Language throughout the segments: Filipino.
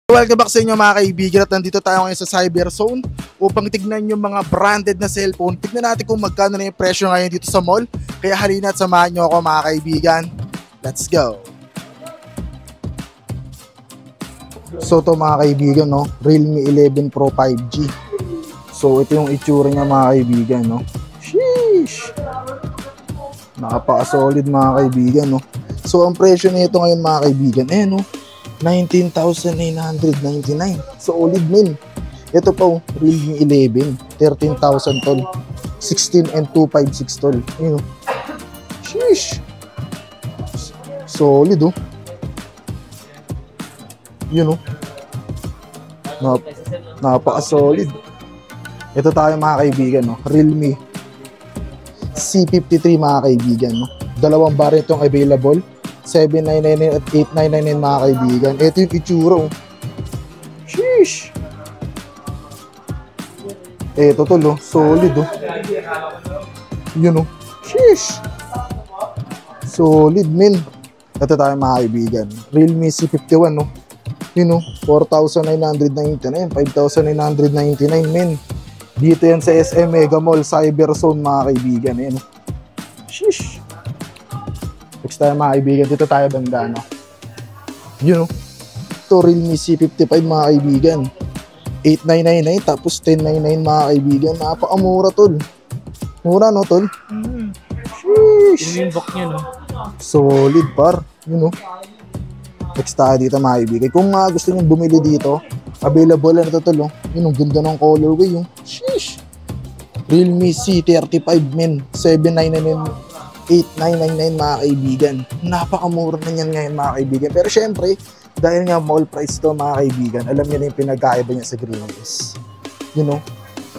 Welcome back sa inyo mga kaibigan at nandito tayo ngayon sa Cyberzone upang tignan yung mga branded na cellphone. Tignan natin kung magkano na yung presyo ngayon dito sa mall. Kaya halina at samahan nyo ako mga kaibigan. Let's go! So ito mga kaibigan, no? Realme 11 Pro 5G. So ito yung itsura niya mga kaibigan, no? Sheesh! Nakapaka-solid mga kaibigan, no? So ang presyo nito ngayon mga kaibigan, no? 19,999. Solid min. Ito po, Realme 11, 13,000 tol. 16 and 256 tol. Yun. Sheesh. Solid oh. Yun oh. Napaka-solid. Ito tayo mga kaibigan, no? Realme C53 mga kaibigan, no? Dalawang variant itong available. 7999 at 8999 mga kaibigan. Ito yung itsura oh. Sheesh. Ito tol oh. Solid oh. Yun oh. Sheesh. Solid min. Ito tayo mga kaibigan. Realme C51 oh. Yun oh. 4,999, 5,999 min. Dito yan sa SM Mega Mall Cyberzone mga kaibigan. Ayan oh. Sheesh. Next tayo mga kaibigan, dito tayo banda, no? Yun, no? Ito, Realme C55 mga kaibigan. 8,999, tapos 10,999 mga kaibigan. Napakamura, tol. Mura, no, tol? Sheesh! Yung box niya, no? Solid, par. Yun, no? Next tayo dito mga kaibigan. Kung gusto nyo bumili dito, available na ito, tol, no? Yun, ang ganda ng colorway, yung sheesh! Realme C35, men. 7,999. 8,999 mga kaibigan. Napakamura na yan ngayon mga kaibigan. Pero syempre, dahil nga mall price to mga kaibigan, alam niyo na yung pinagkaiba niya sa Greenwich. You know?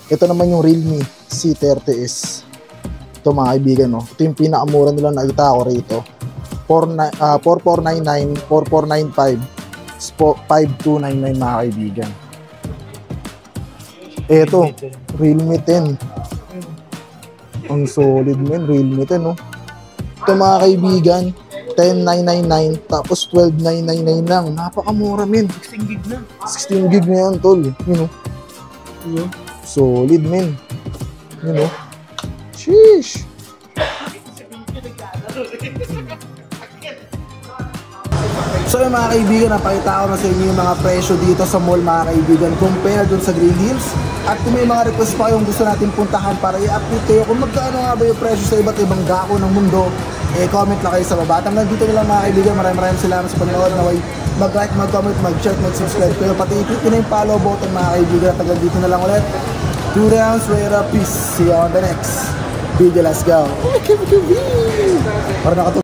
Ito naman yung Realme C30s. Ito mga kaibigan, no? Ito yung pinakamura nila nakita ko rito. 4499, 4495, 5299 mga kaibigan. Ito, Realme 10. Ang solid men, Realme 10, no? Ito mga kaibigan, 10,999 tapos 12,999 lang. Napakamura men. 16 gig na. 16 gig na yan, tol. You know? Solid men. You know? Sheesh. So yung mga kaibigan, napakita ko na sa inyo yung mga presyo dito sa mall mga kaibigan compare dun sa Green Hills. At kung may mga request pa yung gusto natin puntahan para i-update kayo kung magkano nga ba yung presyo sa iba't ibang dako ng mundo, comment na kayo sa baba. Hanggang dito na lang mga kaibigan, maraming salamat sa panonood. Naway mag-like, mag-comment, mag-share, mag-subscribe kayo. Pati i-click nyo na yung follow button mga kaibigan. At hanggang dito na lang ulit. 2 rounds, peace. See you on the next video. Let's go. Para